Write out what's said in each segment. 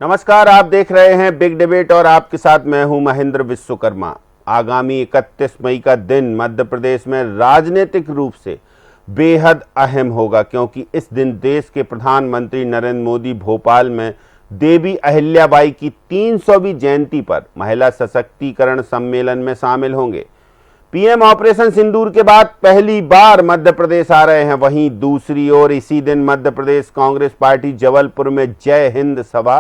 नमस्कार, आप देख रहे हैं बिग डिबेट और आपके साथ मैं हूं महेंद्र विश्वकर्मा। आगामी 31 मई का दिन मध्य प्रदेश में राजनीतिक रूप से बेहद अहम होगा, क्योंकि इस दिन देश के प्रधानमंत्री नरेंद्र मोदी भोपाल में देवी अहिल्याबाई की 300वीं जयंती पर महिला सशक्तिकरण सम्मेलन में शामिल होंगे। पीएम ऑपरेशन सिंदूर के बाद पहली बार मध्य प्रदेश आ रहे हैं। वहीं दूसरी ओर इसी दिन मध्य प्रदेश कांग्रेस पार्टी जबलपुर में जय हिंद सभा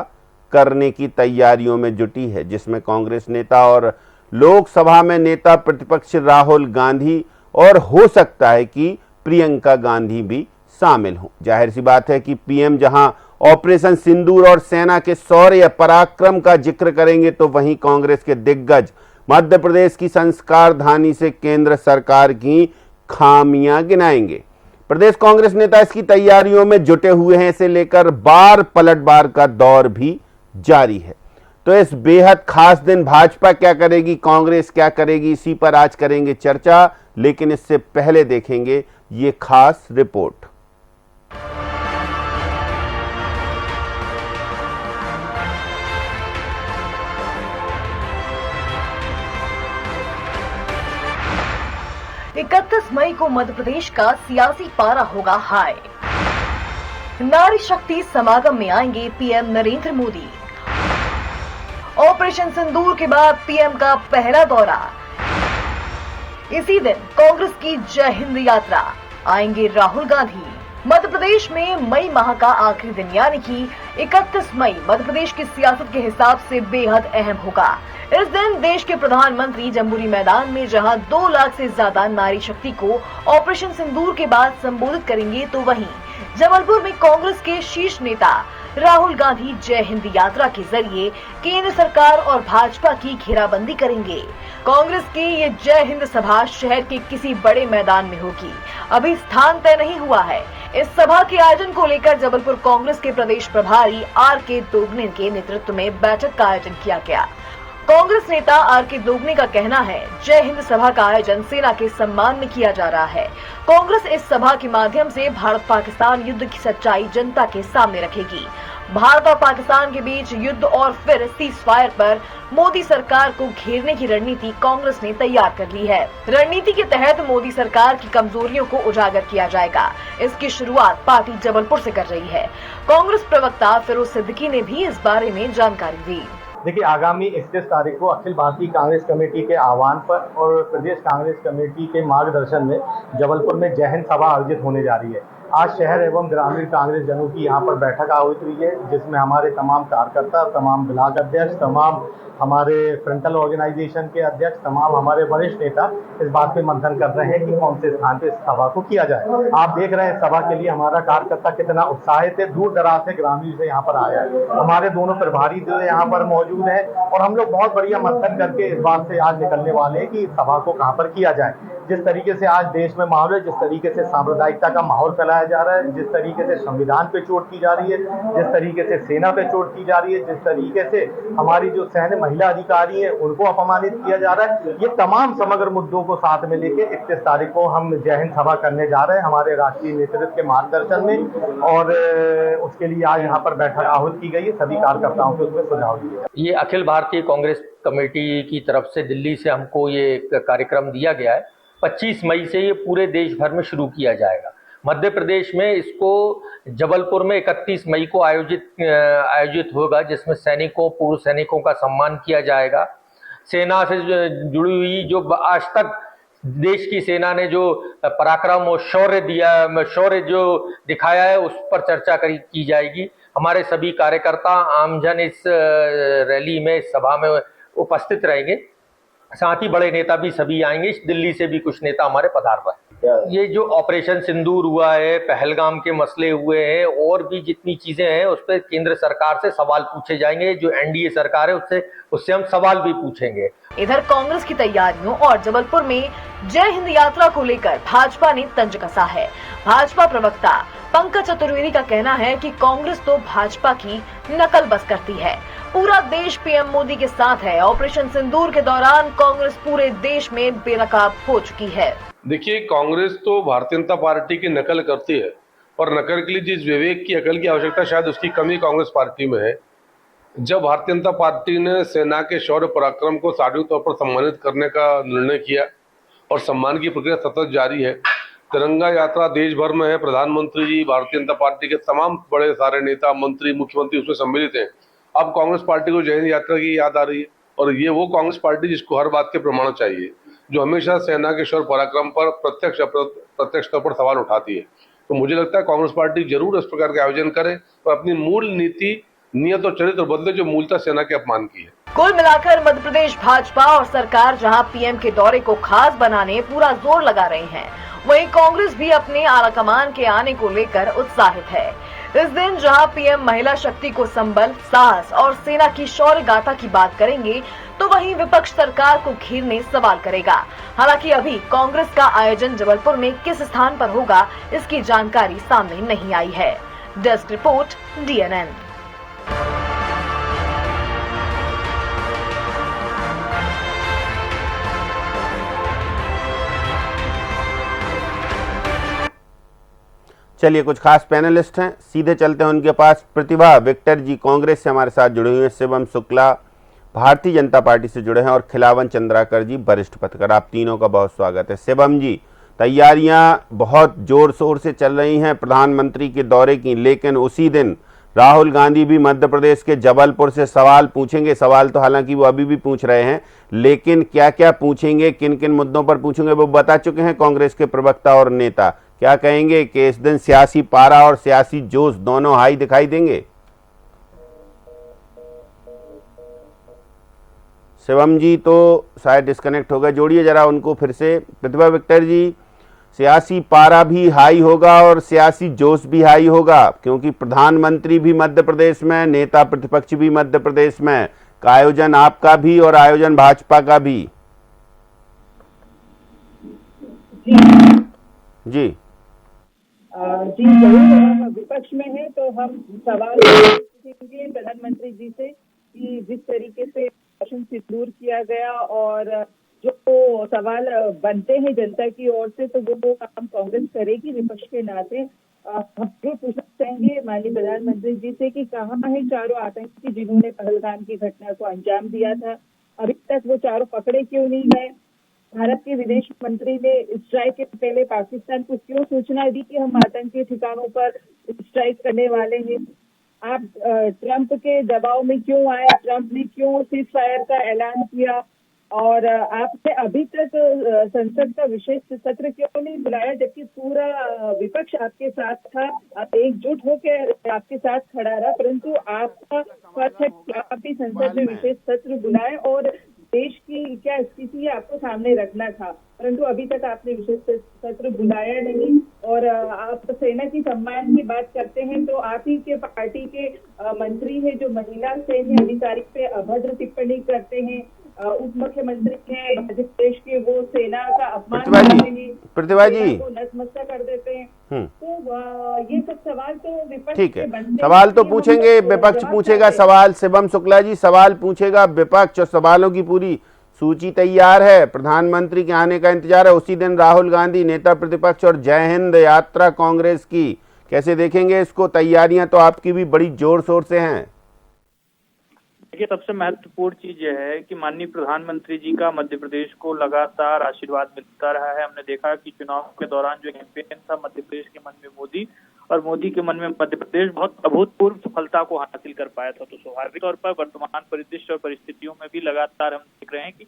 करने की तैयारियों में जुटी है, जिसमें कांग्रेस नेता और लोकसभा में नेता प्रतिपक्ष राहुल गांधी और हो सकता है कि प्रियंका गांधी भी शामिल हों। जाहिर सी बात है कि पीएम जहां ऑपरेशन सिंदूर और सेना के शौर्य पराक्रम का जिक्र करेंगे, तो वहीं कांग्रेस के दिग्गज मध्य प्रदेश की संस्कार धानी से केंद्र सरकार की खामियां गिनाएंगे। प्रदेश कांग्रेस नेता इसकी तैयारियों में जुटे हुए हैं। इसे लेकर बार पलटवार का दौर भी जारी है। तो इस बेहद खास दिन भाजपा क्या करेगी, कांग्रेस क्या करेगी, इसी पर आज करेंगे चर्चा। लेकिन इससे पहले देखेंगे ये खास रिपोर्ट। इकतीस मई को मध्य प्रदेश का सियासी पारा होगा हाई। नारी शक्ति समागम में आएंगे पीएम नरेंद्र मोदी। ऑपरेशन सिंदूर के बाद पीएम का पहला दौरा। इसी दिन कांग्रेस की जय हिंद यात्रा, आएंगे राहुल गांधी। मध्य प्रदेश में मई माह का आखिरी दिन यानी कि 31 मई मध्य प्रदेश की सियासत के हिसाब से बेहद अहम होगा। इस दिन देश के प्रधानमंत्री जम्बूरी मैदान में जहां 2 लाख से ज्यादा नारी शक्ति को ऑपरेशन सिंदूर के बाद संबोधित करेंगे, तो वहीं जबलपुर में कांग्रेस के शीर्ष नेता राहुल गांधी जय हिंद यात्रा के जरिए केंद्र सरकार और भाजपा की घेराबंदी करेंगे। कांग्रेस की ये जय हिंद सभा शहर के किसी बड़े मैदान में होगी। अभी स्थान तय नहीं हुआ है। इस सभा के आयोजन को लेकर जबलपुर कांग्रेस के प्रदेश प्रभारी आर.के. दोगने के नेतृत्व में बैठक का आयोजन किया गया। कांग्रेस नेता आर.के. दोगने का कहना है, जय हिंद सभा का आयोजन सेना के सम्मान में किया जा रहा है। कांग्रेस इस सभा के माध्यम से भारत पाकिस्तान युद्ध की सच्चाई जनता के सामने रखेगी। भारत और पाकिस्तान के बीच युद्ध और फिर सीजफायर पर मोदी सरकार को घेरने की रणनीति कांग्रेस ने तैयार कर ली है। रणनीति के तहत मोदी सरकार की कमजोरियों को उजागर किया जाएगा। इसकी शुरुआत पार्टी जबलपुर से कर रही है। कांग्रेस प्रवक्ता फिरोज सिद्दीकी ने भी इस बारे में जानकारी दी। देखिए, आगामी 31 तारीख को अखिल भारतीय कांग्रेस कमेटी के आह्वान पर और प्रदेश कांग्रेस कमेटी के मार्गदर्शन में जबलपुर में जय हिंद सभा आयोजित होने जा रही है। आज शहर एवं ग्रामीण कांग्रेस जनों की यहाँ पर बैठक आयोजित हुई है, जिसमें हमारे तमाम कार्यकर्ता, तमाम ब्लॉक अध्यक्ष, तमाम हमारे फ्रंटल ऑर्गेनाइजेशन के अध्यक्ष, तमाम हमारे वरिष्ठ नेता इस बात पे मंथन कर रहे हैं कि कौन से स्थान पे इस सभा को किया जाए। आप देख रहे हैं सभा के लिए हमारा कार्यकर्ता कितना उत्साहित है, दूर दराज से ग्रामीण से यहाँ पर आया है। हमारे दोनों प्रभारी जो यहाँ पर मौजूद है और हम लोग बहुत बढ़िया मंथन करके इस बात से आज निकलने वाले हैं कि इस सभा को कहाँ पर किया जाए। जिस तरीके से आज देश में माहौल है, जिस तरीके से सांप्रदायिकता का माहौल फैलाया जा रहा है, जिस तरीके से संविधान पे चोट की जा रही है, जिस तरीके से सेना पे चोट की जा रही है, जिस तरीके से हमारी जो सैन्य महिला अधिकारी है उनको अपमानित किया जा रहा है, ये तमाम समग्र मुद्दों को साथ में लेके 31 तारीख को हम जय हिंद सभा करने जा रहे हैं हमारे राष्ट्रीय नेतृत्व के मार्गदर्शन में। और उसके लिए आज यहाँ पर बैठक आहूत की गई है, सभी कार्यकर्ताओं को उसमें सुझाव दिए। ये अखिल भारतीय कांग्रेस कमेटी की तरफ से दिल्ली से हमको ये कार्यक्रम दिया गया है। 25 मई से ये पूरे देश भर में शुरू किया जाएगा। मध्य प्रदेश में इसको जबलपुर में 31 मई को आयोजित होगा, जिसमें सैनिकों, पूर्व सैनिकों का सम्मान किया जाएगा। सेना से जुड़ी हुई जो आज तक देश की सेना ने जो पराक्रम और शौर्य जो दिखाया है, उस पर चर्चा की जाएगी। हमारे सभी कार्यकर्ता, आमजन इस रैली में, इस सभा में उपस्थित रहेंगे। साथ ही बड़े नेता भी सभी आएंगे। दिल्ली से भी कुछ नेता हमारे पधार रहे हैं। ये जो ऑपरेशन सिंदूर हुआ है, पहलगाम के मसले हुए हैं, और भी जितनी चीजें हैं उस पर केंद्र सरकार से सवाल पूछे जाएंगे। जो एनडीए सरकार है उससे हम सवाल भी पूछेंगे। इधर कांग्रेस की तैयारियों और जबलपुर में जय हिंद यात्रा को लेकर भाजपा ने तंज कसा है। भाजपा प्रवक्ता पंकज चतुर्वेदी का कहना है कि कांग्रेस तो भाजपा की नकल बस करती है। पूरा देश पीएम मोदी के साथ है। ऑपरेशन सिंदूर के दौरान कांग्रेस पूरे देश में बेनकाब हो चुकी है। देखिए, कांग्रेस तो भारतीय जनता पार्टी की नकल करती है, और नकल के लिए जिस विवेक की, अकल की आवश्यकता शायद उसकी कमी कांग्रेस पार्टी में है। जब भारतीय जनता पार्टी ने सेना के शौर्य पराक्रम को सार्वजनिक तौर पर सम्मानित करने का निर्णय किया और सम्मान की प्रक्रिया सतत जारी है। तिरंगा यात्रा देश भर में है। प्रधानमंत्री जी, भारतीय जनता पार्टी के तमाम बड़े सारे नेता, मंत्री, मुख्यमंत्री उसमें सम्मिलित हैं। अब कांग्रेस पार्टी को जय हिंद यात्रा की याद आ रही है और ये वो कांग्रेस पार्टी जिसको हर बात के प्रमाण चाहिए, जो हमेशा सेना के शौर्य पराक्रम पर प्रत्यक्ष तौर पर सवाल उठाती है। तो मुझे लगता है कांग्रेस पार्टी जरूर इस प्रकार के आयोजन करे और अपनी मूल नीति, नियत और चरित्र बदले जो मूलतः सेना के अपमान की है। कुल मिलाकर मध्य प्रदेश भाजपा और सरकार जहां पीएम के दौरे को खास बनाने पूरा जोर लगा रही है, वहीं कांग्रेस भी अपने आलाकमान के आने को लेकर उत्साहित है। इस दिन जहां पीएम महिला शक्ति को संबल, साहस और सेना की शौर्य गाथा की बात करेंगे, तो वहीं विपक्ष सरकार को घेरने सवाल करेगा। हालांकि अभी कांग्रेस का आयोजन जबलपुर में किस स्थान पर होगा, इसकी जानकारी सामने नहीं आई है। Desk report, DNN। चलिए, कुछ खास पैनलिस्ट हैं, सीधे चलते हैं उनके पास। प्रतिभा विक्टर जी कांग्रेस से हमारे साथ जुड़े हुए हैं, शिवम शुक्ला भारतीय जनता पार्टी से जुड़े हैं और खिलावन चंद्राकर जी वरिष्ठ पत्रकार। आप तीनों का बहुत स्वागत है। शिवम जी, तैयारियां बहुत जोर शोर से चल रही हैं प्रधानमंत्री के दौरे की, लेकिन उसी दिन राहुल गांधी भी मध्य प्रदेश के जबलपुर से सवाल पूछेंगे। सवाल तो हालांकि वो अभी भी पूछ रहे हैं, लेकिन क्या क्या पूछेंगे, किन किन मुद्दों पर पूछेंगे, वो बता चुके हैं कांग्रेस के प्रवक्ता और नेता। क्या कहेंगे कि इस दिन सियासी पारा और सियासी जोश दोनों हाई दिखाई देंगे? शिवम जी तो शायद डिस्कनेक्ट हो गए, जोड़िए जरा उनको फिर से। प्रतिभा विक्टर जी, सियासी पारा भी हाई होगा और सियासी जोश भी हाई होगा, क्योंकि प्रधानमंत्री भी मध्य प्रदेश में, नेता प्रतिपक्ष भी मध्य प्रदेश में, का आयोजन आपका भी और आयोजन भाजपा का भी। जी जी जरूर, विपक्ष में है तो हम सवाल पूछेंगे प्रधानमंत्री जी से कि जिस तरीके से भाषण सिंदूर किया गया और जो सवाल बनते हैं जनता की ओर से, तो वो काम कांग्रेस करेगी विपक्ष के नाते। हम जो पूछना चाहेंगे माननीय प्रधानमंत्री जी से कि कहाँ है चारों आतंकी जिन्होंने पहलगाम की घटना को अंजाम दिया था, अभी तक वो चारों पकड़े क्यों नहीं गए? भारत के विदेश मंत्री ने स्ट्राइक के पहले पाकिस्तान को क्यों सूचना दी कि हम आतंकी ठिकानों पर स्ट्राइक करने वाले हैं? आप ट्रंप के दबाव में क्यों आए? ट्रंप ने क्यों सीज फायर का ऐलान किया? और आपने अभी तक संसद का विशेष सत्र क्यों नहीं बुलाया, जबकि पूरा विपक्ष आपके साथ था, आप एकजुट होकर आपके साथ खड़ा रहा, परंतु आपका फर्ज है कि आप भी संसद में विशेष सत्र बुलाए और देश की क्या स्थिति है आपको सामने रखना था, परंतु अभी तक आपने विशेष सत्र बुलाया नहीं। और आप सेना की सम्मान की बात करते हैं तो आप ही के पार्टी के मंत्री हैं जो महिला सैन्य अधिकारी पे अभद्र टिप्पणी करते हैं, उप मुख्यमंत्री हैं मध्य प्रदेश के, वो सेना का अपमान करते हैं, प्रतिभा जी नतमस्तक कर देते हैं। तो ये सब सवाल तो विपक्ष ठीक है, सवाल तो पूछेंगे, विपक्ष पूछेगा सवाल। शिवम शुक्ला जी, सवाल पूछेगा विपक्ष और सवालों की पूरी सूची तैयार है, प्रधानमंत्री के आने का इंतजार है। उसी दिन राहुल गांधी नेता प्रतिपक्ष और जय हिंद यात्रा कांग्रेस की, कैसे देखेंगे इसको? तैयारियां तो आपकी भी बड़ी जोर शोर से हैं। देखिए, सबसे महत्वपूर्ण चीज यह है कि माननीय प्रधानमंत्री जी का मध्य प्रदेश को लगातार आशीर्वाद मिलता रहा है। हमने देखा कि चुनाव के दौरान जो कैंपेन था मध्य प्रदेश के मन में मोदी और मोदी के मन में मध्य प्रदेश बहुत अभूतपूर्व सफलता को हासिल कर पाया था। तो स्वाभाविक तौर पर वर्तमान परिदृश्य और परिस्थितियों में भी लगातार हम देख रहे हैं कि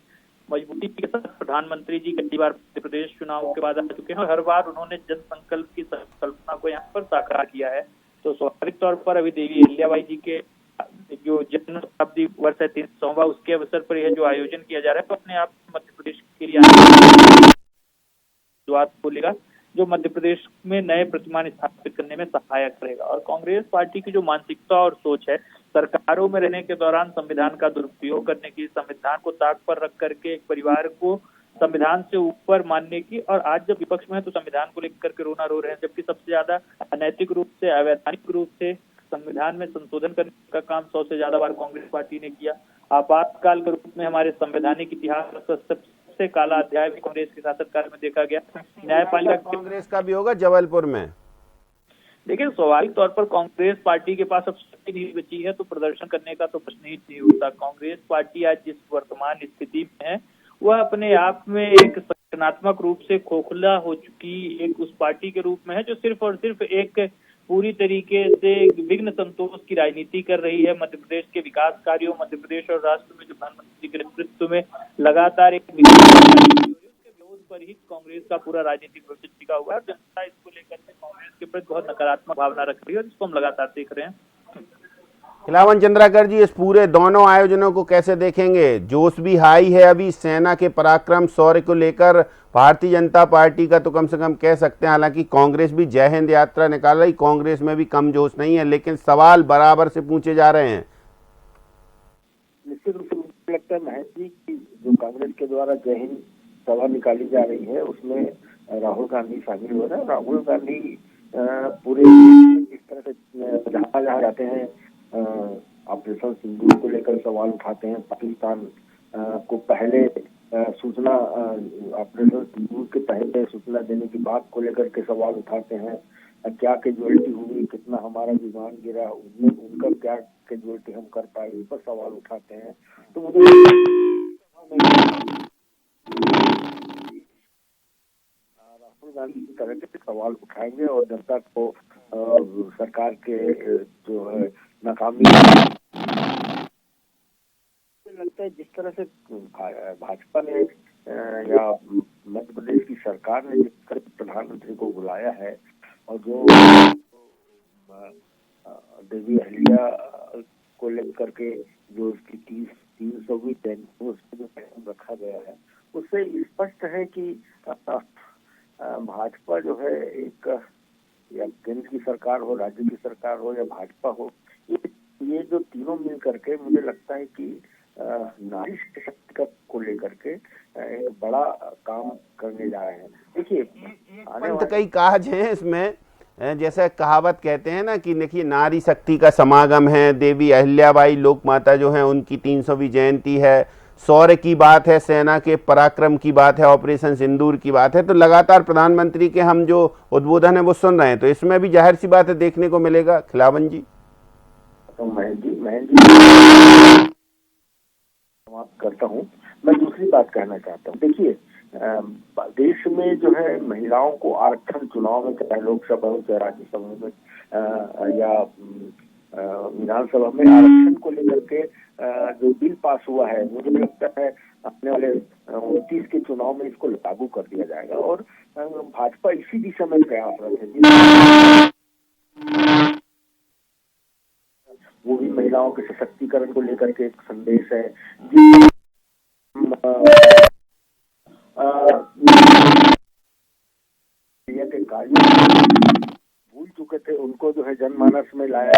मजबूती के साथ प्रधानमंत्री जी कई बार मध्य प्रदेश चुनाव के बाद आ चुके हैं और हर बार उन्होंने जन संकल्प की संकल्पना को यहाँ पर साकार किया है। तो स्वाभाविक तौर पर अभी देवी अहिल्याबाई जी के जो जन्म शताब्दी वर्ष है 300वां, उसके अवसर पर यह जो आयोजन किया जा रहा है तो अपने आप मध्य प्रदेश के लिए शुरुआत खोलेगा, जो मध्य प्रदेश में नए प्रतिमान स्थापित करने में सहायक रहेगा। और कांग्रेस पार्टी की जो मानसिकता और सोच है, सरकारों में रहने के दौरान संविधान का दुरुपयोग करने की, संविधान को ताक पर रख करके एक परिवार को संविधान से ऊपर मानने की, और आज जब विपक्ष में है तो संविधान को लेकर के रोना रो रहे हैं, जबकि सबसे ज्यादा अनैतिक रूप से, अवैधानिक रूप से संविधान में संशोधन करने का काम 100 से ज्यादा बार कांग्रेस पार्टी ने किया। आपातकाल के रूप में हमारे संवैधानिक इतिहास सबसे काला अध्याय भी कांग्रेस के शासनकाल में देखा गया। न्यायपालिका कांग्रेस का भी होगा जबलपुर में? देखिए, स्वाभाविक तौर पर कांग्रेस पार्टी के पास अब शक्ति नहीं बची है, तो प्रदर्शन करने का तो प्रश्न ही नहीं उठता। कांग्रेस पार्टी आज जिस वर्तमान स्थिति में है, वह अपने आप में एक संगठनात्मक रूप से खोखला हो चुकी एक उस पार्टी के रूप में है, जो सिर्फ और सिर्फ एक पूरी तरीके से विघ्न संतोष की राजनीति कर रही है। मध्य प्रदेश के विकास कार्यों, मध्य प्रदेश और राष्ट्र में जो प्रधानमंत्री के नेतृत्व में लगातार एक उसके विरोध पर ही कांग्रेस का पूरा राजनीतिक भविष्य टिका हुआ है। जनता इसको लेकर के कांग्रेस के प्रति बहुत नकारात्मक भावना रख रही है, जिसको हम लगातार देख रहे हैं। खिलावन चंद्राकर जी, इस पूरे दोनों आयोजनों को कैसे देखेंगे? जोश भी हाई है अभी सेना के पराक्रम शौर्य को लेकर। भारतीय जनता पार्टी का तो कम से कम कह सकते हैं, हालांकि कांग्रेस भी जय हिंद यात्रा निकाल रही, कांग्रेस में भी कम जोश नहीं है, लेकिन सवाल बराबर से पूछे जा रहे हैं। निश्चित रूप से मुझे लगता है महेश जी की जो कांग्रेस के द्वारा जय हिंद सभा निकाली जा रही है, उसमें राहुल गांधी शामिल हो रहे हैं। राहुल गांधी पूरे इस तरह से जहाँ जहाँ जाते हैं ऑपरेशन सिंदूर को लेकर सवाल उठाते हैं। पाकिस्तान को पहले सूचना ऑपरेशन सिंदूर के पहले सूचना देने की बात को लेकर के सवाल उठाते हैं। क्या कैजुअलिटी हुई, कितना हमारा विमान गिरा, उनका क्या कैजुअलिटी हम कर पाए, इस पर सवाल उठाते हैं। तो मुझे राहुल गांधी की तरह के सवाल उठाएंगे और जनता को सरकार के जो है नाकामी लगता है। जिस तरह से भाजपा ने या मध्य प्रदेश की सरकार ने जिस तरह प्रधानमंत्री को बुलाया है और जो देवी अहिल्या को लेकर के जो उसकी 300वीं जयंती उसमें जो कार्यक्रम रखा गया है, उससे स्पष्ट है कि भाजपा जो है एक या केंद्र की सरकार हो, राज्य की सरकार हो या भाजपा हो, ये जो तीनों मिल करके मुझे लगता है कि नारी शक्ति को लेकर के एक बड़ा काम करने जा रहे हैं। देखिए, कई काज हैं इसमें, जैसे कहावत कहते हैं ना कि देखिए नारी शक्ति का समागम है, देवी अहिल्याबाई लोक माता जो है उनकी 300वीं जयंती है, शौर्य की बात है, सेना के पराक्रम की बात है, ऑपरेशन सिंदूर की बात है। तो लगातार प्रधानमंत्री के हम जो उद्बोधन है वो सुन रहे हैं, तो इसमें भी जाहिर सी बात है देखने को मिलेगा। खिलावन जी, तो महेश जी समाप्त करता हूँ। मैं दूसरी बात कहना चाहता हूँ। देखिए, देश में जो है महिलाओं को आरक्षण चुनाव में, चाहे लोकसभा हो चाहे राज्यसभा में या विधानसभा में, आरक्षण को लेकर के जो बिल पास हुआ है, मुझे लगता है आने वाले 29 के चुनाव में इसको लागू कर दिया जाएगा। और भाजपा इसी दिशा में प्रयासरत है। वो भी महिलाओं के सशक्तिकरण को लेकर के एक संदेश है। के कार्य भूल चुके थे, उनको जो है जनमानस में लाया,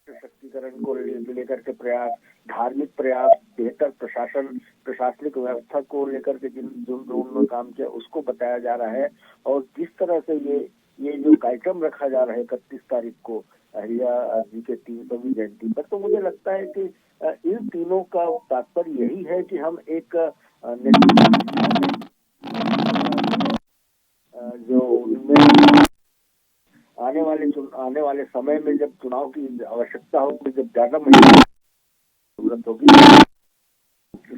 सशक्तिकरण को लेकर के प्रयास, धार्मिक प्रयास, बेहतर प्रशासनिक व्यवस्था को लेकर के जो उन्होंने काम किया उसको बताया जा रहा है। और जिस तरह से ये जो कार्यक्रम रखा जा रहा है 31 तारीख को अहिल्या जी के 300वीं जयंती पर, तो मुझे लगता है कि इन तीनों का तात्पर्य यही है कि हम एक जो उनमें आने वाले समय में जब चुनाव की आवश्यकता होगी, जब ज्यादा जरूरत होगी,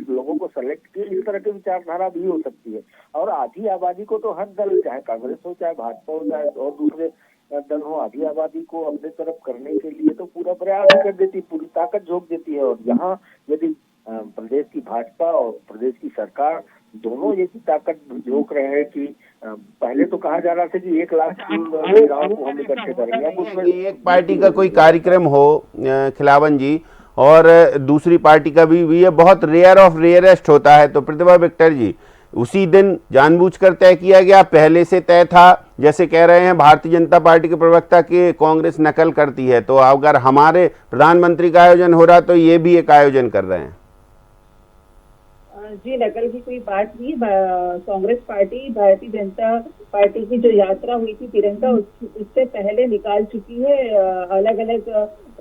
लोगों को सेलेक्ट किए, इस तरह की विचारधारा भी हो सकती है। और आधी आबादी को तो हर दल, चाहे कांग्रेस हो, चाहे भाजपा हो, चाहे और दूसरे दल हो, आधी आबादी को अपने तरफ करने के लिए तो पूरा प्रयास कर देती, पूरी ताकत झोंक देती है। और यहाँ यदि प्रदेश की भाजपा और प्रदेश की सरकार दोनों ये ताकत झोंक रहे हैं कि पहले तो कहा जा रहा था कि 1 लाख महिलाओं को हम इकट्ठे करेंगे, अब उसमें एक पार्टी का कोई कार्यक्रम हो खिलावन जी और दूसरी पार्टी का भी ये बहुत रेयर ऑफ रेयरेस्ट होता है। तो प्रतिभा विक्टर जी, उसी दिन जानबूझकर तय किया गया, पहले से तय था? जैसे कह रहे हैं भारतीय जनता पार्टी के प्रवक्ता कि कांग्रेस नकल करती है, तो अगर हमारे प्रधानमंत्री का आयोजन हो रहा तो ये भी एक आयोजन कर रहे हैं। जी, नकल की कोई बात नहीं। कांग्रेस पार्टी भारतीय जनता पार्टी की जो यात्रा हुई थी तिरंगा, उससे पहले निकाल चुकी है अलग अलग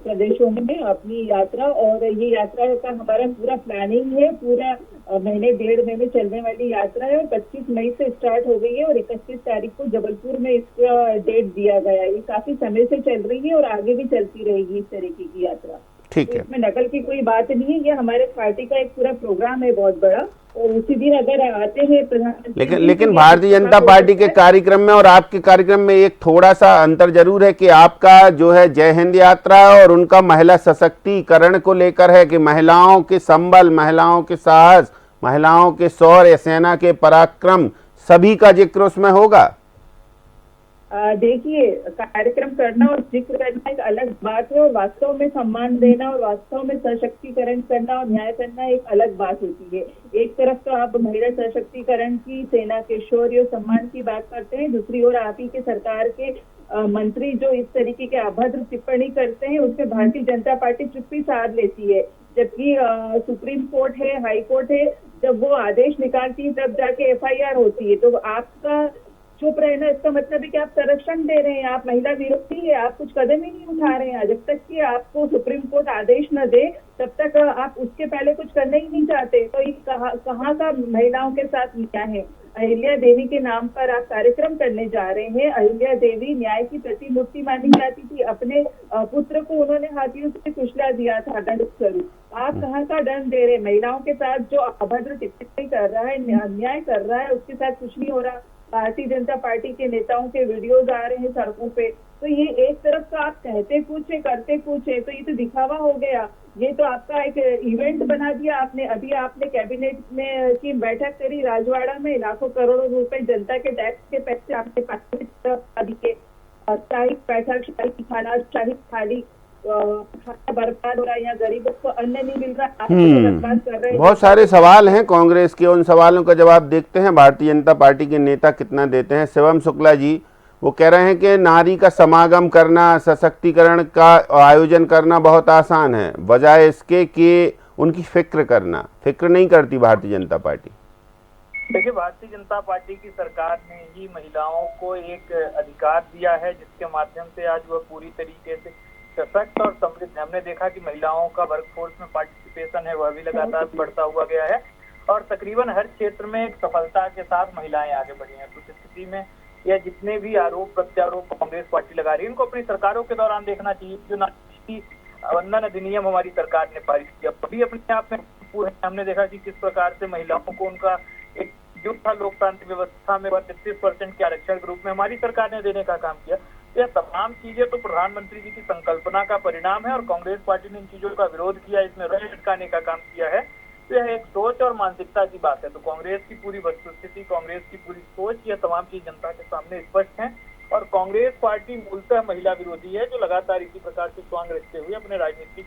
प्रदेशों में अपनी यात्रा, और ये यात्रा का हमारा पूरा प्लानिंग है, पूरा महीने 1.5 महीने चलने वाली यात्रा है और 25 मई से स्टार्ट हो गई है और 31 तारीख को जबलपुर में इसका डेट दिया गया है। ये काफी समय से चल रही है और आगे भी चलती रहेगी इस तरीके की यात्रा। ठीक तो है। इसमें नकल की कोई बात नहीं है, ये हमारे पार्टी का एक पूरा प्रोग्राम है बहुत बड़ा, और उसी दिन अगर आते हैं प्रधानमंत्री। लेकिन भारतीय जनता पार्टी के कार्यक्रम में और आपके कार्यक्रम में एक थोड़ा सा अंतर जरूर है कि आपका जो है जय हिंद यात्रा है और उनका महिला सशक्तिकरण को लेकर है कि महिलाओं के संबल, महिलाओं के साहस, महिलाओं के शौर्य, सेना के पराक्रम सभी का जिक्र उसमें होगा। देखिए, कार्यक्रम करना और जिक्र करना एक अलग बात है और वास्तव में सम्मान देना और वास्तव में सशक्तिकरण करना और न्याय करना एक अलग बात होती है। एक तरफ तो आप महिला सशक्तिकरण की, सेना के शौर्य और सम्मान की बात करते हैं, दूसरी ओर आप ही के सरकार के मंत्री जो इस तरीके के अभद्र टिप्पणी करते हैं उसमें भारतीय जनता पार्टी चुप्पी साध लेती है, जबकि सुप्रीम कोर्ट है, हाई कोर्ट है, जब वो आदेश निकालती है तब जाके FIR होती है। तो आपका चुप रहना इसका मतलब है कि आप संरक्षण दे रहे हैं, आप महिला विरोधी है, आप कुछ कदम ही नहीं उठा रहे हैं। जब तक कि आपको सुप्रीम कोर्ट आदेश न दे तब तक आप उसके पहले कुछ करना ही नहीं चाहते। तो ये कहाँ का महिलाओं के साथ न्याय है? अहिल्या देवी के नाम पर आप कार्यक्रम करने जा रहे हैं। अहिल्या देवी न्याय की प्रतिमूर्ति मानी जाती थी, अपने पुत्र को उन्होंने हाथियों से कुचला दिया था दंड स्वरूप। आप कहाँ का दंड दे रहे हैं? महिलाओं के साथ जो अभद्र टिप्पणी कर रहा है, अन्याय कर रहा है, उसके साथ कुछ नहीं हो रहा। भारतीय जनता पार्टी के नेताओं के वीडियोज आ रहे हैं सड़कों पे, तो ये एक तरफ तो आप कहते कुछ है करते कुछ है, तो ये तो दिखावा हो गया। ये तो आपका एक इवेंट बना दिया आपने। अभी आपने कैबिनेट में की बैठक करी राजवाड़ा में, लाखों करोड़ों रुपए जनता के टैक्स के पैसे आपने पार्टी के शाही बैठक, शाही खाना, शाही थाली, खाना बर्बाद हो रहा है, यहाँ गरीबों को अन्न नहीं मिल रहा, आप बर्बाद कर रहे हैं। बहुत सारे सवाल हैं कांग्रेस के, उन सवालों का जवाब देखते हैं भारतीय जनता पार्टी के नेता कितना देते हैं। शिवम शुक्ला जी वो कह रहे हैं कि नारी का समागम करना, सशक्तिकरण का आयोजन करना बहुत आसान है, बजाय इसके कि उनकी फिक्र करना। फिक्र नहीं करती भारतीय जनता पार्टी। देखिए, भारतीय जनता पार्टी की सरकार ने ही महिलाओं को एक अधिकार दिया है जिसके माध्यम से आज वह पूरी तरीके से सशक्त और समृद्ध। हमने देखा कि महिलाओं का वर्कफोर्स में पार्टिसिपेशन है वह भी लगातार बढ़ता हुआ गया है और तकरीबन हर क्षेत्र में एक सफलता के साथ महिलाएं आगे बढ़ी हैं। कुछ स्थिति में यह जितने भी आरोप प्रत्यारोप कांग्रेस पार्टी लगा रही है इनको अपनी सरकारों के दौरान देखना चाहिए। जो नारी वंदन अधिनियम हमारी सरकार ने पारित किया अभी अपने आप में पूर्ण। हमने देखा कि किस प्रकार से महिलाओं को उनका एक जो था लोकतांत्रिक व्यवस्था में 33% के आरक्षण के रूप में हमारी सरकार ने देने का काम किया। यह तमाम चीजें तो प्रधानमंत्री जी की संकल्पना का परिणाम है और कांग्रेस पार्टी ने इन चीजों का विरोध किया, इसमें रह अटकाने का काम किया है। तो यह एक सोच और मानसिकता की बात है। तो कांग्रेस की पूरी वस्तुस्थिति, कांग्रेस की पूरी सोच, यह तमाम चीज जनता के सामने स्पष्ट है और कांग्रेस पार्टी मूलतः महिला विरोधी है जो लगातार इसी प्रकार से स्वांग रखते हुए अपने राजनीतिक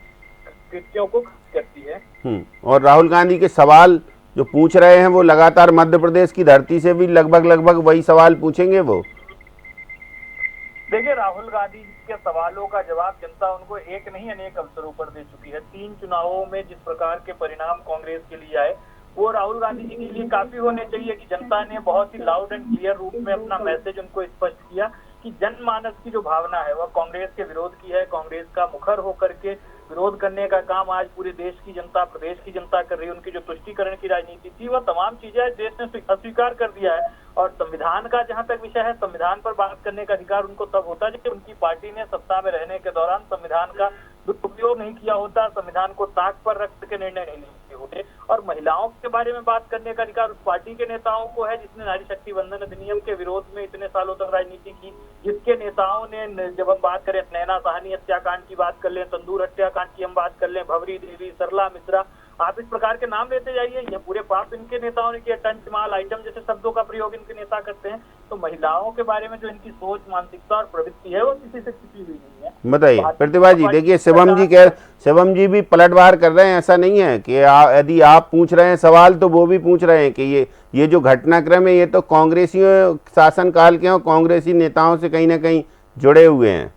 कृत्यों को करती है। और राहुल गांधी के सवाल जो पूछ रहे हैं वो लगातार मध्य प्रदेश की धरती से भी लगभग वही सवाल पूछेंगे वो। देखिए, राहुल गांधी के सवालों का जवाब जनता उनको एक नहीं अनेक अवसरों पर दे चुकी है। 3 चुनावों में जिस प्रकार के परिणाम कांग्रेस के लिए आए वो राहुल गांधी जी के लिए काफी होने चाहिए कि जनता ने बहुत ही लाउड एंड क्लियर रूप में अपना मैसेज उनको स्पष्ट किया कि जनमानस की जो भावना है वह कांग्रेस के विरोध की है। कांग्रेस का मुखर होकर के विरोध करने का काम आज पूरे देश की जनता, प्रदेश की जनता कर रही है। उनकी जो तुष्टीकरण की राजनीति थी वह तमाम चीजें देश ने अस्वीकार कर दिया है। और संविधान का जहां तक विषय है, संविधान पर बात करने का अधिकार उनको तब होता जब उनकी पार्टी ने सत्ता में रहने के दौरान संविधान का दुरुपयोग नहीं किया होता, संविधान को ताक पर रख के निर्णय नहीं लिए होते। और महिलाओं के बारे में बात करने का अधिकार उस पार्टी के नेताओं को है जिसने नारी शक्ति वंदन अधिनियम के विरोध में इतने सालों तक राजनीति की, जिसके नेताओं ने, जब हम बात करें नैना साहनी हत्याकांड की बात कर लें, तंदूर हत्याकांड की हम बात कर लें, भवरी देवी, सरला मिश्रा, आप इस प्रकार के नाम लेते जाइए, ये पूरे पाप इनके नेताओं ने किया। टंच माल आइटम जैसे शब्दों का प्रयोग इनके नेता करते हैं। तो महिलाओं के बारे में जो इनकी सोच, मानसिकता और प्रवृत्ति है वो किसी से छिपी हुई नहीं है। बताइए प्रतिभा जी। देखिए शिवम जी भी पलटवार कर रहे हैं। ऐसा नहीं है कि यदि आप पूछ रहे हैं सवाल तो वो भी पूछ रहे हैं कि ये जो घटनाक्रम है ये तो कांग्रेसी शासनकाल के और कांग्रेसी नेताओं से कहीं ना कहीं जुड़े हुए हैं।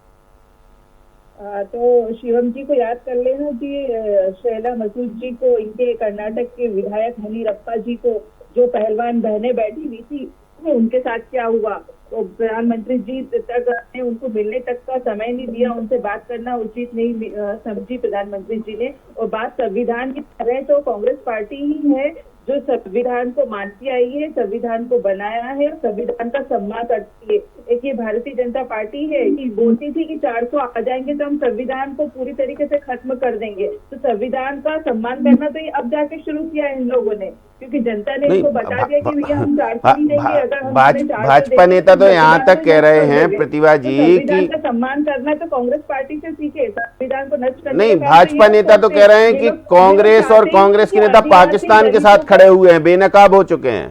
तो शिवम जी को याद कर लेना कि शैला मसूद जी को, इनके कर्नाटक के विधायक मुनीरप्पा जी को जो पहलवान बहनें बैठी हुई थी उनके साथ क्या हुआ, तो प्रधानमंत्री जी तक ने उनको मिलने तक का समय नहीं दिया, उनसे बात करना उचित नहीं समझी प्रधानमंत्री जी ने। और बात संविधान की करें तो कांग्रेस पार्टी ही है जो संविधान को मानती आई है, संविधान को बनाया है और संविधान का सम्मान करती है। एक ये भारतीय जनता पार्टी है कि बोलती थी कि 400 आ जाएंगे तो हम संविधान को पूरी तरीके से खत्म कर देंगे। तो संविधान का सम्मान करना तो ये अब जाके शुरू किया है इन लोगों ने, क्योंकि जनता ने इनको बता दिया कि भैया हम 400 नहीं देंगे। अगर हम भाजपा नेता तो यहाँ तक कह रहे हैं प्रतिभा जी संविधान कि का सम्मान करना तो कांग्रेस पार्टी से सीखे, संविधान को नष्ट करने नहीं, का काम भाजपा ये नेता तो करते कह रहे हैं ये कि लोग कांग्रेस और चाहते हैं कांग्रेस के कि नेता आदिवासी पाकिस्तान के साथ दलितों खड़े हुए हैं, बेनकाब हो चुके हैं।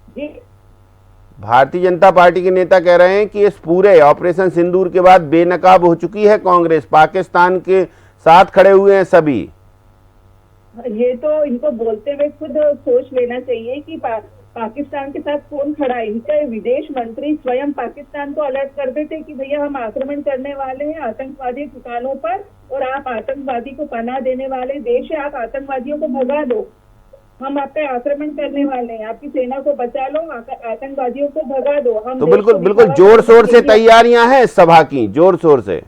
जी भारतीय जनता पार्टी के नेता कह रहे हैं कि इस पूरे ऑपरेशन सिंदूर के बाद बेनकाब हो चुकी है कांग्रेस, पाकिस्तान के साथ खड़े हुए हैं सभी। ये तो इनको बोलते हुए खुद सोच लेना चाहिए कि पाकिस्तान के साथ कौन खड़ा है। इनके विदेश मंत्री स्वयं पाकिस्तान को अलर्ट कर देते कि भैया हम आक्रमण करने वाले हैं आतंकवादी ठिकानों पर और आप आतंकवादी को पनाह देने वाले देश है, आप आतंकवादियों को भगा दो, हम आप पे आक्रमण करने वाले हैं, आपकी सेना को बचा लो, आतंकवादियों को भगा दो। हम तो देश बिल्कुल को बिल्कुल दिखावा जोर शोर से देंगे। तैयारियां हैं इस सभा की, जोर शोर से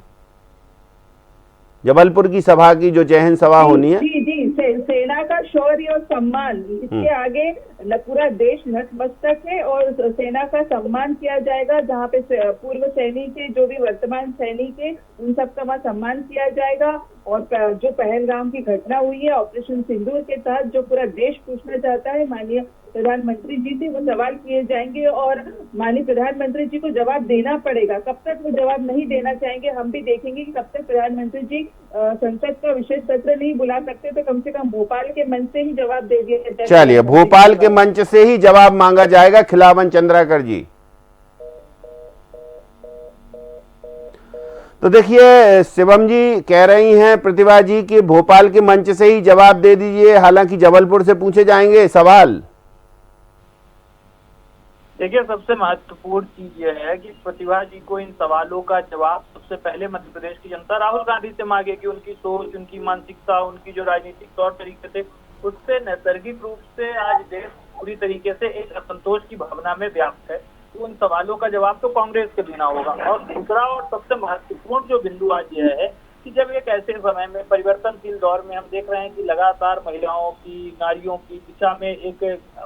जबलपुर की सभा की जो जय हिंद सभा होनी है। जी जी सेना का शौर्य और सम्मान, इसके आगे पूरा देश नतमस्तक है और सेना का सम्मान किया जाएगा। जहाँ पे पूर्व सैनिक है, जो भी वर्तमान सैनिक है, उन सबका वहाँ सम्मान किया जाएगा। और जो पहलगाम की घटना हुई है ऑपरेशन सिंदूर के तहत, जो पूरा देश पूछना चाहता है माननीय प्रधानमंत्री जी से, वो सवाल किए जाएंगे और माननीय प्रधानमंत्री जी को जवाब देना पड़ेगा। कब तक वो जवाब नहीं देना चाहेंगे हम भी देखेंगे कि कब तक प्रधानमंत्री जी संसद का विशेष सत्र नहीं बुला सकते, तो कम से कम भोपाल के मंच से ही जवाब दे दिया जाए। चलिए, भोपाल के मंच से ही जवाब मांगा जाएगा। खिलावन चंद्राकर जी, तो देखिए शिवम जी कह रही हैं प्रतिभा जी कि भोपाल के मंच से ही जवाब दे दीजिए, हालांकि जबलपुर से पूछे जाएंगे सवाल। देखिए, सबसे महत्वपूर्ण चीज यह है कि प्रतिभा जी को इन सवालों का जवाब सबसे पहले मध्य प्रदेश की जनता राहुल गांधी से मांगेगी। उनकी सोच, उनकी मानसिकता, उनकी जो राजनीतिक तौर तरीके थे, उससे नैसर्गिक रूप से आज देश पूरी तरीके से एक असंतोष की भावना में व्याप्त है। तो उन सवालों का जवाब तो कांग्रेस को देना होगा। और दूसरा और सबसे महत्वपूर्ण जो बिंदु आज यह है कि जब एक ऐसे समय में, परिवर्तनशील दौर में, हम देख रहे हैं कि लगातार महिलाओं की, नारियों की दिशा में एक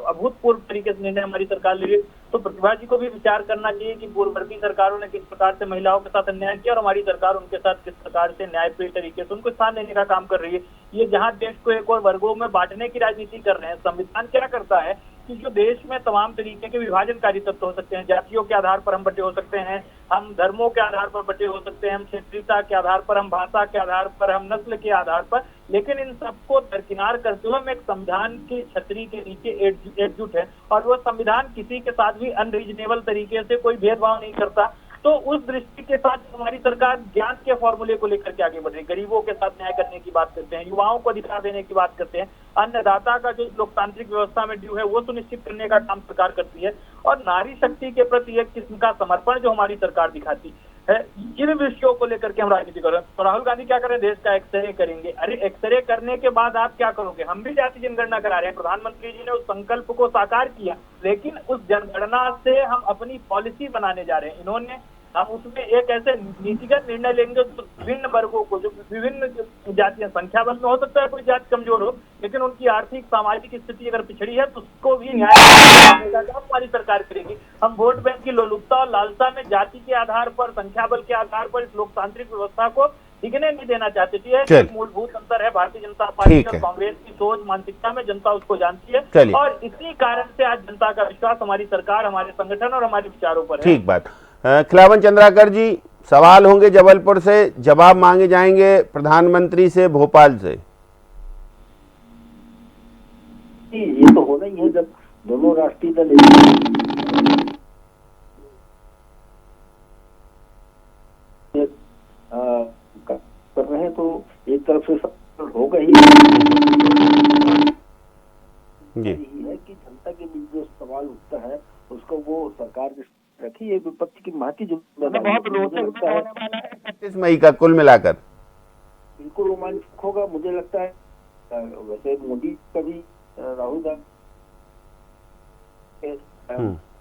अभूतपूर्व तरीके से निर्णय हमारी सरकार ले रही है, तो प्रतिभा जी को भी विचार करना चाहिए कि पूर्ववर्ती सरकारों ने किस प्रकार से महिलाओं के साथ अन्याय किया और हमारी सरकार उनके साथ किस प्रकार से न्यायप्रिय तरीके से उनको स्थान देने का काम कर रही है। ये जहां देश को एक और वर्गों में बांटने की राजनीति कर रहे हैं, संविधान क्या करता है कि जो देश में तमाम तरीके के विभाजनकारी तत्व हो सकते हैं, जातियों के आधार पर हम बटे हो सकते हैं, हम धर्मों के आधार पर बटे हो सकते हैं, हम क्षेत्रीयता के आधार पर, हम भाषा के आधार पर, हम नस्ल के आधार पर, लेकिन इन सबको दरकिनार करते हुए हम एक संविधान की छतरी के नीचे एकजुट है। और वो संविधान किसी के साथ भी अनरीजनेबल तरीके से कोई भेदभाव नहीं करता। तो उस दृष्टि के साथ हमारी सरकार ज्ञान के फॉर्मूले को लेकर के आगे बढ़ रही है। गरीबों के साथ न्याय करने की बात करते हैं, युवाओं को अधिकार देने की बात करते हैं, अन्नदाता का जो लोकतांत्रिक व्यवस्था में ड्यू है वो सुनिश्चित करने का काम सरकार करती है, और नारी शक्ति के प्रति एक किस्म का समर्पण जो हमारी सरकार दिखाती है। इन विषयों को लेकर के हम राजनीति कर रहे हैं। तो राहुल गांधी क्या करें, देश का एक्सरे करेंगे। अरे एक्सरे करने के बाद आप क्या करोगे? हम भी जाति जनगणना करा रहे हैं, प्रधानमंत्री जी ने उस संकल्प को साकार किया, लेकिन उस जनगणना से हम अपनी पॉलिसी बनाने जा रहे हैं। इन्होंने हम उसमें एक ऐसे नीतिगत निर्णय लेंगे तो विभिन्न वर्गों को, जो विभिन्न जातियां, संख्या बल में हो सकता है कोई जाति कमजोर हो, लेकिन उनकी आर्थिक सामाजिक स्थिति अगर पिछड़ी है तो उसको भी न्याय देने का काम हमारी सरकार करेगी। हम वोट बैंक की लोलुपता और लालसा में जाति के आधार पर, संख्या बल के आधार पर इस लोकतांत्रिक व्यवस्था को टिकने नहीं देना चाहते थे। एक मूलभूत अंतर है भारतीय जनता पार्टी और कांग्रेस की सोच, मानसिकता में, जनता उसको जानती है, और इसी कारण से आज जनता का विश्वास हमारी सरकार, हमारे संगठन और हमारे विचारों पर है। ठीक बात। खिलावन चंद्राकर जी, सवाल होंगे जबलपुर से, जवाब मांगे जाएंगे प्रधानमंत्री से भोपाल से। ये तो होना ही है जब दोनों राष्ट्रीय दल कर रहे हैं, तो एक तरफ से होगा ही है कि जनता के बीच जो सवाल उठता है उसको वो सरकार रखी है। विपक्ष की महती जो बहुत रोचक है 31 मई का कुल मिलाकर बिल्कुल रोमांचक होगा मुझे लगता है। वैसे मोदी का भी, राहुल गांधी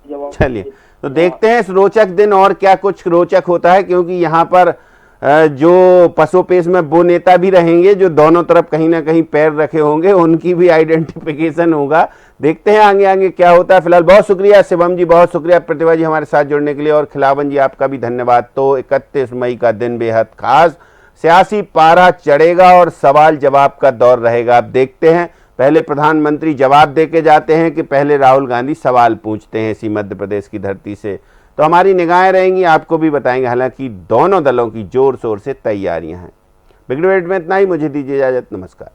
जवाब। चलिए, तो देखते हैं इस रोचक दिन और क्या कुछ रोचक होता है, क्योंकि यहाँ पर जो पसोपेश में वो नेता भी रहेंगे जो दोनों तरफ कहीं ना कहीं पैर रखे होंगे, उनकी भी आइडेंटिफिकेशन होगा। देखते हैं आगे आगे क्या होता है। फिलहाल बहुत शुक्रिया शिवम जी, बहुत शुक्रिया प्रतिभा जी हमारे साथ जुड़ने के लिए, और खिलावन जी आपका भी धन्यवाद। तो 31 मई का दिन बेहद खास, सियासी पारा चढ़ेगा और सवाल जवाब का दौर रहेगा। अब देखते हैं, पहले प्रधानमंत्री जवाब देके जाते हैं कि पहले राहुल गांधी सवाल पूछते हैं इसी मध्य प्रदेश की धरती से, तो हमारी निगाहें रहेंगी, आपको भी बताएंगे। हालांकि दोनों दलों की जोर शोर से तैयारियां हैं। बिग डिबेट में इतना ही, मुझे दीजिए इजाजत, नमस्कार।